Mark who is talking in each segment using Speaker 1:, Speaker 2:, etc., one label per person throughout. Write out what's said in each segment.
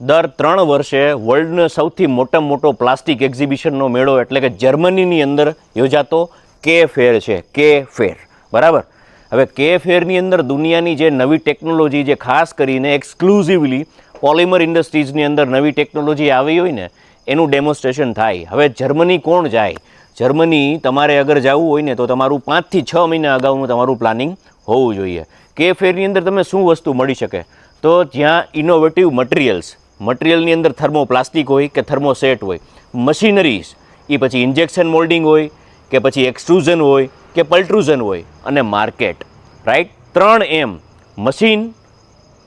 Speaker 1: દર 3 વર્ષે વર્લ્ડનો સૌથી મોટામાં મોટો પ્લાસ્ટિક એક્ઝિબિશનનો મેળો એટલે કે જર્મનીની અંદર યોજાતો કે ફેર છે. કે ફેર, બરાબર. હવે કે ફેરની અંદર દુનિયાની જે નવી ટેકનોલોજી, જે ખાસ કરીને એક્સક્લુઝિવલી પોલિમર ઇન્ડસ્ટ્રીઝની અંદર નવી ટેકનોલોજી આવી હોય ને એનું ડેમોન્સ્ટ્રેશન થાય. હવે જર્મની કોણ જાય? જર્મની તમારે અગર જવું હોય ને તો તમારું 5 થી 6 મહિના અગાઉનું તમારું પ્લાનિંગ હોવું જોઈએ. કે ફેરની અંદર તમે શું વસ્તુ મળી શકે? તો જ્યાં ઇનોવેટિવ મટીરિયલની અંદર થર્મોપ્લાસ્ટિક હોય કે થર્મોસેટ હોય, મશીનરીઝ, એ પછી ઇન્જેક્શન મોલ્ડિંગ હોય કે પછી એક્સટ્રુઝન હોય કે પલ્ટ્રુઝન હોય, અને market, right. 3M: machine,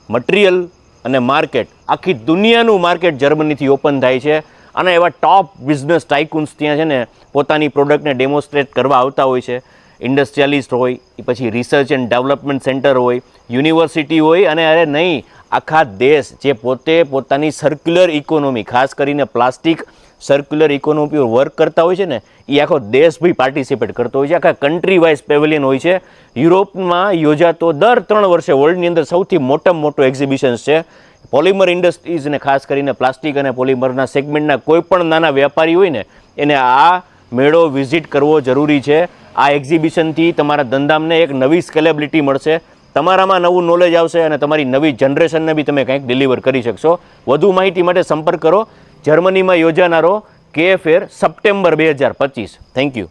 Speaker 1: material અને માર્કેટ. આખી દુનિયાનું માર્કેટ જર્મનીથી ઓપન થાય છે અને એવા ટોપ બિઝનેસ ટાઇકુન્સ ત્યાં છે ને પોતાની પ્રોડક્ટને ડેમોન્સ્ટ્રેટ કરવા આવતા હોય છે. ઇન્ડસ્ટ્રીયાલિસ્ટ હોય, એ પછી રિસર્ચ એન્ડ ડેવલપમેન્ટ સેન્ટર હોય, યુનિવર્સિટી હોય, અને અરે નહીં, આખા દેશ જે પોતે પોતાની સર્ક્યુલર ઇકોનોમી, ખાસ કરીને પ્લાસ્ટિક સર્ક્યુલર ઇકોનોમી પર વર્ક કરતા હોય છે ને, એ આખો દેશ ભાઈ પાર્ટિસિપેટ કરતો હોય છે. આખા કન્ટ્રી વાઇઝ પેવેલિયન હોય છે. યુરોપમાં યોજાતો દર 3 વર્ષે વર્લ્ડની અંદર સૌથી મોટામાં મોટો એક્ઝિબિશન્સ છે. પોલિમર ઇન્ડસ્ટ્રીઝને ખાસ કરીને પ્લાસ્ટિક અને પોલિમરના સેગમેન્ટના કોઈ પણ નાના વેપારી હોય ને એને આ મેળો વિઝિટ કરવો જરૂરી છે. આ એક્ઝિબિશનથી તમારા ધંધામને એક નવી સ્કેલેબિલિટી મળશે, તમારામાં નવું નોલેજ આવશે અને તમારી નવી જનરેશનને બી તમે કંઈક ડિલિવર કરી શકશો. વધુ માહિતી માટે સંપર્ક કરો જર્મનીમાં યોજાનારો કે ફેર સપ્ટેમ્બર 2025. Thank you.